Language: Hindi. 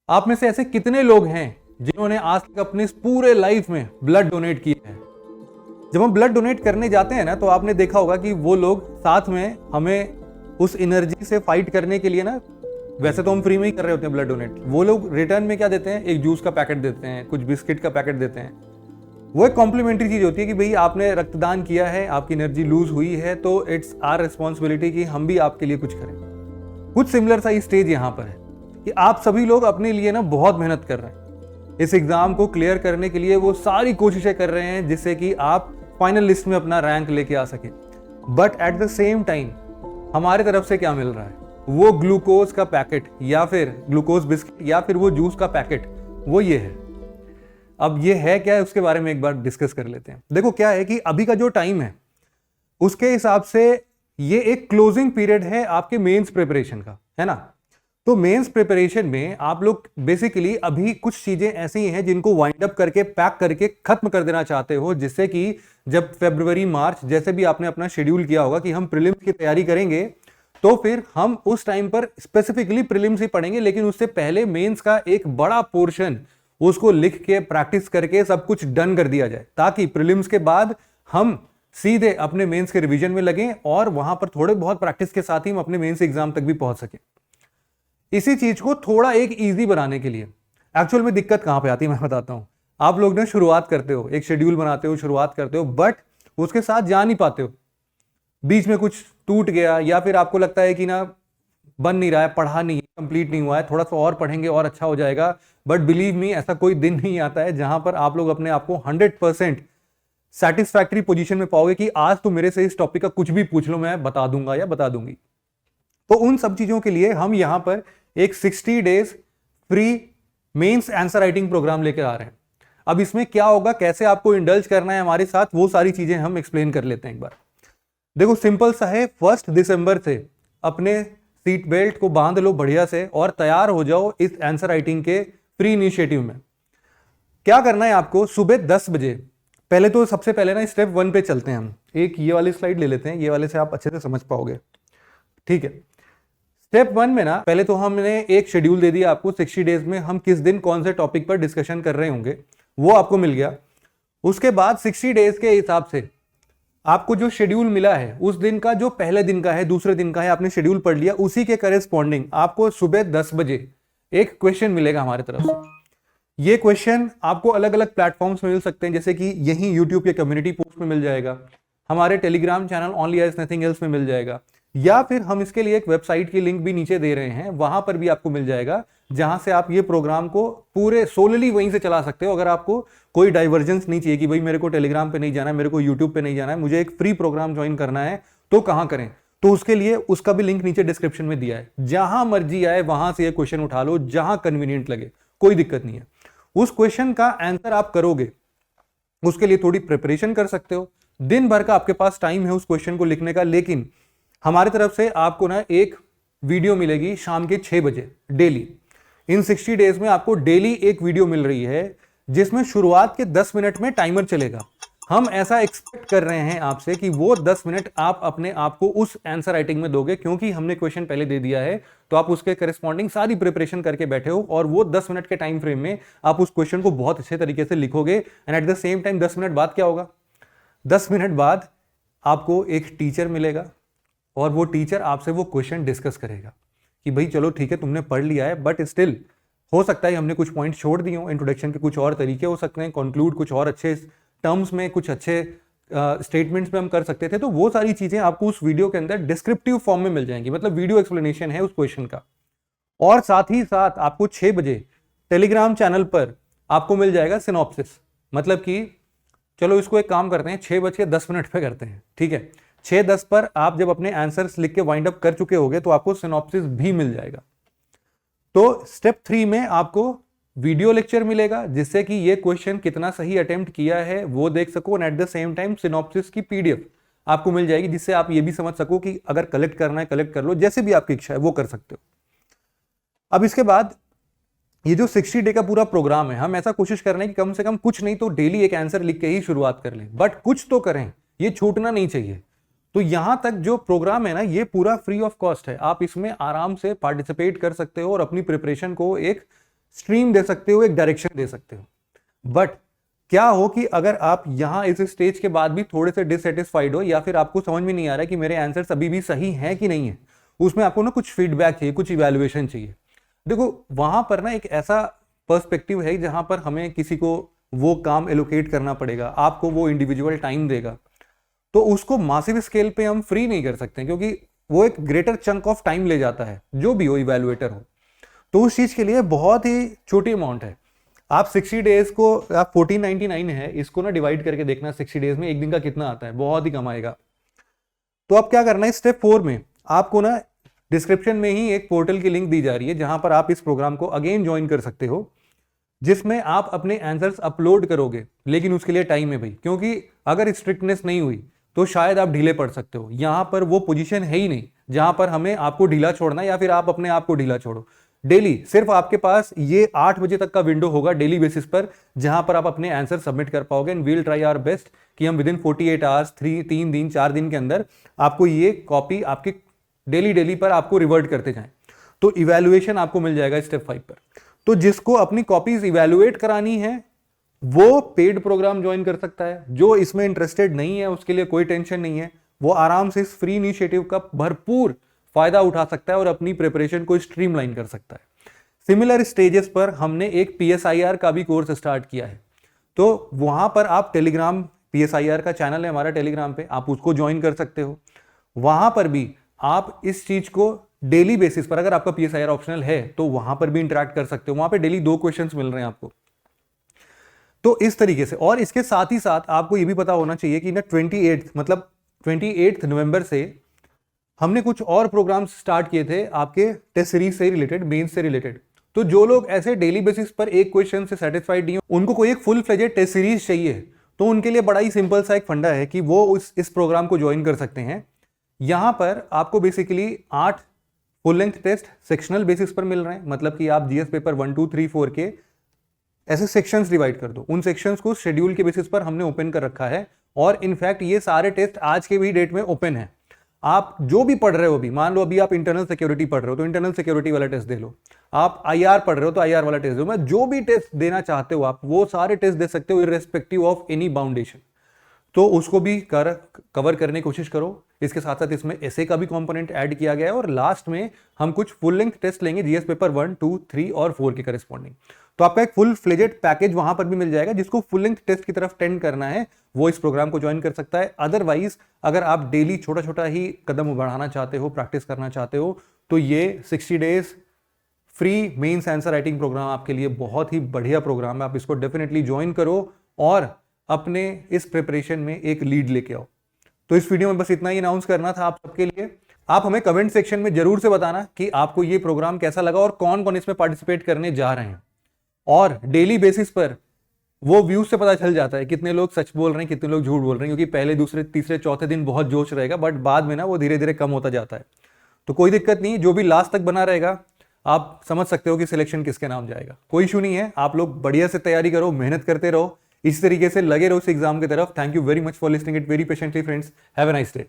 आप में से ऐसे कितने लोग हैं जिन्होंने आज तक अपने इस पूरे लाइफ में ब्लड डोनेट किया है? जब हम ब्लड डोनेट करने जाते हैं ना, तो आपने देखा होगा कि वो लोग साथ में हमें उस एनर्जी से फाइट करने के लिए ना, वैसे तो हम फ्री में ही कर रहे होते हैं ब्लड डोनेट, वो लोग रिटर्न में क्या देते हैं? एक जूस का पैकेट देते हैं, कुछ बिस्किट का पैकेट देते हैं। वो एक कॉम्प्लीमेंट्री चीज होती है कि भाई आपने रक्तदान किया है, आपकी एनर्जी लूज हुई है, तो इट्स आवर रिस्पॉन्सिबिलिटी कि हम भी आपके लिए कुछ करें। कुछ सिमिलर सा स्टेज यहाँ पर है कि आप सभी लोग अपने लिए ना बहुत मेहनत कर रहे हैं। इस एग्जाम को क्लियर करने के लिए वो सारी कोशिशें कर रहे हैं जिससे कि आप फाइनल लिस्ट में अपना रैंक लेके आ सके। But at the same time हमारे तरफ से क्या मिल रहा है? वो ग्लूकोज का पैकेट या फिर ग्लूकोज बिस्किट या फिर वो जूस का पैकेट, वो ये है। अब ये है क्या है उसके बारे में एक बार डिस्कस कर लेते हैं। देखो क्या है कि अभी का जो टाइम है उसके हिसाब से ये एक क्लोजिंग पीरियड है आपके मेंस प्रिपरेशन का, है ना। तो मेंस प्रिपरेशन में आप लोग बेसिकली अभी कुछ चीजें ऐसी हैं जिनको वाइंड अप करके पैक करके खत्म कर देना चाहते हो, जिससे कि जब फरवरी मार्च जैसे भी आपने अपना शेड्यूल किया होगा कि हम प्रीलिम्स की तैयारी करेंगे, तो फिर हम उस टाइम पर स्पेसिफिकली प्रीलिम्स ही पढ़ेंगे, लेकिन उससे पहले मेंस का एक बड़ा पोर्शन उसको लिख के प्रैक्टिस करके सब कुछ डन कर दिया जाए, ताकि प्रीलिम्स के बाद हम सीधे अपने मेंस के रिवीजन में लगें और वहां पर थोड़े बहुत प्रैक्टिस के साथ ही हम अपने मेंस एग्जाम तक भी पहुंच सके। इसी चीज को थोड़ा एक इजी बनाने के लिए एक्चुअल में दिक्कत कहां पे आती है मैं बताता हूं। आप लोग ना शुरुआत करते हो, एक शेड्यूल बनाते हो, शुरुआत करते हो, बट उसके साथ जा नहीं पाते हो, बीच में कुछ टूट गया या फिर आपको लगता है कि ना बन नहीं रहा है, पढ़ा नहीं, कंप्लीट नहीं हुआ है, थोड़ा सा और पढ़ेंगे और अच्छा हो जाएगा। बट बिलीव मी, ऐसा कोई दिन नहीं आता है जहां पर आप लोग अपने आप को 100% सेटिस्फैक्टरी पोजीशन में पाओगे कि आज तो मेरे से इस टॉपिक का कुछ भी पूछ लो, मैं बता दूंगा या बता दूंगी। तो उन सब चीजों के लिए हम यहां पर एक 60 days free mains answer writing program लेकर आ रहे हैं। अब इसमें क्या होगा, कैसे आपको इंडल्ज करना है हमारे साथ, वो सारी चीजें हम एक्सप्लेन कर लेते हैं एक बार। देखो सिंपल सा है, 1 दिसंबर से अपने सीट बेल्ट को बांध लो बढ़िया से और तैयार हो जाओ इस आंसर राइटिंग के फ्री इनिशिएटिव में। क्या करना है आपको, सुबह 10 बजे पहले तो सबसे पहले ना स्टेप 1 पे चलते हैं हम। एक ये वाली स्लाइड ले लेते हैं, ये वाले से आप अच्छे से समझ पाओगे, ठीक है। स्टेप 1 में ना पहले तो हमने एक शेड्यूल दे दिया आपको, 60 डेज में हम किस दिन कौन से टॉपिक पर डिस्कशन कर रहे होंगे, वो आपको मिल गया। उसके बाद 60 डेज के हिसाब से आपको जो शेड्यूल मिला है, उस दिन का जो पहले दिन का है, दूसरे दिन का है, आपने शेड्यूल पढ़ लिया, उसी के करेस्पॉन्डिंग आपको सुबह 10 बजे एक क्वेश्चन मिलेगा हमारे तरफ से। ये क्वेश्चन आपको अलग अलग प्लेटफॉर्म्स में मिल सकते हैं, जैसे कि यहीं यूट्यूब के कम्युनिटी पोस्ट में मिल जाएगा, हमारे Telegram channel only as nothing else में मिल जाएगा, या फिर हम इसके लिए एक वेबसाइट की लिंक भी नीचे दे रहे हैं, वहां पर भी आपको मिल जाएगा, जहां से आप ये प्रोग्राम को पूरे सोलली वहीं से चला सकते हो। अगर आपको कोई डाइवर्जेंस नहीं चाहिए कि भाई मेरे को टेलीग्राम पे नहीं जाना है, मेरे को यूट्यूब पे नहीं जाना है, मुझे एक फ्री प्रोग्राम ज्वाइन करना है, तो कहां करें? तो उसके लिए उसका भी लिंक नीचे डिस्क्रिप्शन में दिया है। जहां मर्जी आए वहां से ये क्वेश्चन उठा लो, जहां कन्वीनियंट लगे, कोई दिक्कत नहीं है। उस क्वेश्चन का आंसर आप करोगे, उसके लिए थोड़ी प्रिपरेशन कर सकते हो, दिन भर का आपके पास टाइम है उस क्वेश्चन को लिखने का। लेकिन हमारी तरफ से आपको ना एक वीडियो मिलेगी शाम के 6 बजे डेली। इन 60 डेज में आपको डेली एक वीडियो मिल रही है, जिसमें शुरुआत के 10 मिनट में टाइमर चलेगा। हम ऐसा एक्सपेक्ट कर रहे हैं आपसे कि वो 10 मिनट आप अपने आप को उस आंसर राइटिंग में दोगे, क्योंकि हमने क्वेश्चन पहले दे दिया है, तो आप उसके करेस्पॉन्डिंग सारी प्रिपरेशन करके बैठे हो, और वो 10 मिनट के टाइम फ्रेम में आप उस क्वेश्चन को बहुत अच्छे तरीके से लिखोगे। And at the same time 10 minute बाद क्या होगा, 10 मिनट बाद आपको एक टीचर मिलेगा और वो टीचर आपसे वो क्वेश्चन डिस्कस करेगा कि भाई चलो ठीक है, तुमने पढ़ लिया है, बट स्टिल हो सकता है हमने कुछ पॉइंट छोड़ दिए हो, इंट्रोडक्शन के कुछ और तरीके हो सकते हैं, कंक्लूड कुछ और अच्छे टर्म्स में, कुछ अच्छे स्टेटमेंट्स में हम कर सकते थे। तो वो सारी चीजें आपको उस वीडियो के अंदर डिस्क्रिप्टिव फॉर्म में मिल जाएंगी, मतलब वीडियो एक्सप्लेनेशन है उस क्वेश्चन का। और साथ ही साथ आपको 6 बजे टेलीग्राम चैनल पर आपको मिल जाएगा सिनॉप्सिस, मतलब कि चलो इसको एक काम करते हैं, 6:10 पे करते हैं, ठीक है। 6:10 पर आप जब अपने आंसर्स लिख के वाइंड अप कर चुके होंगे, तो आपको सिनॉप्सिस भी मिल जाएगा। तो स्टेप 3 में आपको वीडियो लेक्चर मिलेगा, जिससे कि ये क्वेश्चन कितना सही अटेम्प्ट किया है वो देख सको, and at the same time synopsis की पीडीएफ आपको मिल जाएगी, जिससे आप ये भी समझ सको कि अगर कलेक्ट करना है कलेक्ट कर लो, जैसे भी आपकी इच्छा है वो कर सकते हो। अब इसके बाद ये जो 60 डे का पूरा प्रोग्राम है, हम ऐसा कोशिश कर रहे हैं कि कम से कम कुछ नहीं तो डेली एक आंसर लिख के ही शुरुआत कर लें, बट कुछ तो करें, ये छूटना नहीं चाहिए। तो यहां तक जो प्रोग्राम है ना, ये पूरा फ्री ऑफ कॉस्ट है, आप इसमें आराम से पार्टिसिपेट कर सकते हो और अपनी प्रिपरेशन को एक स्ट्रीम दे सकते हो, एक डायरेक्शन दे सकते हो। बट क्या हो कि अगर आप यहां इस स्टेज के बाद भी थोड़े से डिससेटिस्फाइड हो या फिर आपको समझ में नहीं आ रहा है कि मेरे आंसर्स अभी भी सही हैं कि नहीं है, उसमें आपको ना कुछ फीडबैक चाहिए, कुछ इवैल्यूएशन चाहिए। देखो वहां पर ना एक ऐसा पर्सपेक्टिव है जहां पर हमें किसी को वो काम एलोकेट करना पड़ेगा, आपको वो इंडिविजुअल टाइम देगा, तो उसको मासिव स्केल पे हम फ्री नहीं कर सकते क्योंकि वो एक ग्रेटर चंक ऑफ टाइम ले जाता है, जो भी हो इवैल्यूएटर हो। तो उस चीज के लिए बहुत ही छोटी अमाउंट है। आप 60 डेज को, आप 1499 है, इसको ना डिवाइड करके देखना 60 डेज में एक दिन का कितना आता है, बहुत ही कम आएगा। तो आप क्या करना है, स्टेप 4 में आपको ना डिस्क्रिप्शन में ही एक पोर्टल की लिंक दी जा रही है जहां पर आप इस प्रोग्राम को अगेन ज्वाइन कर सकते हो, जिसमें आप अपने आंसर्स अपलोड करोगे। लेकिन उसके लिए टाइम है भाई, क्योंकि अगर स्ट्रिक्टनेस नहीं हुई तो शायद आप ढीले पड़ सकते हो। यहां पर वो पोजीशन है ही नहीं जहां पर हमें आपको ढीला छोड़ना या फिर आप अपने आप को ढीला छोड़ो। डेली सिर्फ आपके पास ये 8 बजे तक का विंडो होगा डेली बेसिस पर, जहां पर आप अपने आंसर सबमिट कर पाओगे। And we'll try our best कि हम विद इन 48 आवर्स 3 दिन 4 दिन के अंदर आपको ये कॉपी आपकी डेली पर आपको रिवर्ट करते जाएं। तो इवैल्यूएशन आपको मिल जाएगा स्टेप 5 पर। तो जिसको अपनी कॉपीज इवैल्यूएट करानी है वो पेड प्रोग्राम ज्वाइन कर सकता है। जो इसमें इंटरेस्टेड नहीं है उसके लिए कोई टेंशन नहीं है, वो आराम से इस फ्री इनिशिएटिव का भरपूर फायदा उठा सकता है और अपनी प्रिपरेशन को स्ट्रीमलाइन कर सकता है। सिमिलर स्टेजेस पर हमने एक PSIR का भी कोर्स स्टार्ट किया है, तो वहां पर आप टेलीग्राम, PSIR का चैनल है हमारा टेलीग्राम पे, आप उसको ज्वाइन कर सकते हो। वहां पर भी आप इस चीज को डेली बेसिस पर, अगर आपका PSIR ऑप्शनल है तो वहां पर भी इंटरेक्ट कर सकते हो। वहां पे डेली 2 क्वेश्चंस मिल रहे हैं आपको। तो इस तरीके से, और इसके साथ ही साथ आपको ये भी पता होना चाहिए कि ना 28 नवंबर से हमने कुछ और प्रोग्राम्स स्टार्ट किए थे आपके टेस्ट सीरीज से रिलेटेड, मेंस से रिलेटेड। तो जो लोग ऐसे डेली बेसिस पर एक क्वेश्चन से सेटिस्फाइड नहीं हो, उनको कोई एक फुल फ्लेजेड टेस्ट सीरीज चाहिए, तो उनके लिए बड़ा ही सिंपल सा एक फंडा है कि वो इस प्रोग्राम को ज्वाइन कर सकते हैं। यहां पर आपको basically 8 full length test sectional basis पर मिल रहे हैं, मतलब कि आप जीएस पेपर 1, 2, 3, 4 के ऐसे सेक्शंस डिवाइड कर दो। उन सेक्शंस को शेड्यूल के बेसिस पर हमने ओपन कर रखा है, और इनफैक्ट ये सारे टेस्ट आज के भी डेट में ओपन है। आप जो भी पढ़ रहे हो, अभी मान लो अभी आप इंटरनल सिक्योरिटी पढ़ रहे हो तो इंटरनल सिक्योरिटी वाला टेस्ट दे लो, आप IR पढ़ रहे हो तो IR वाला टेस्ट दो। मैं जो भी टेस्ट देना चाहते हो आप वो सारे टेस्ट दे सकते हो इररेस्पेक्टिव ऑफ एनी बाउंडेशन। तो उसको भी कवर करने की कोशिश करो। इसके साथ साथ इसमें ऐसे का भी कंपोनेंट ऐड किया गया है, और लास्ट में हम कुछ फुल लेंथ टेस्ट लेंगे जीएस पेपर 1, 2, 3 और 4 के करस्पॉन्डिंग। तो आपका एक फुल फ्लेजेड पैकेज वहां पर भी मिल जाएगा। जिसको फुल लेंथ टेस्ट की तरफ टेंड करना है वो इस प्रोग्राम को ज्वाइन कर सकता है। अदरवाइज अगर आप डेली छोटा छोटा ही कदम बढ़ाना चाहते हो, प्रैक्टिस करना चाहते हो, तो ये 60 days free mains answer writing program आपके लिए बहुत ही बढ़िया प्रोग्राम है। आप इसको डेफिनेटली ज्वाइन करो और अपने इस प्रिपरेशन में एक लीड लेके आओ। तो इस वीडियो में बस इतना ही अनाउंस करना था आप सबके लिए। आप हमें कमेंट सेक्शन में जरूर से बताना कि आपको ये प्रोग्राम कैसा लगा और कौन कौन इसमें पार्टिसिपेट करने जा रहे हैं। और डेली बेसिस पर वो व्यूज से पता चल जाता है कितने लोग सच बोल रहे हैं, कितने लोग झूठ बोल रहे हैं, क्योंकि पहले, दूसरे, तीसरे, चौथे दिन बहुत जोश रहेगा, बट बाद में ना वो धीरे धीरे कम होता जाता है। तो कोई दिक्कत नहीं, जो भी लास्ट तक बना रहेगा आप समझ सकते हो कि सिलेक्शन किसके नाम जाएगा। कोई इशू नहीं है, आप लोग बढ़िया से तैयारी करो, मेहनत करते रहो, इसी तरीके से लगे रहो इस एग्जाम की तरफ। Thank you very much for listening it very patiently friends. Have a nice day.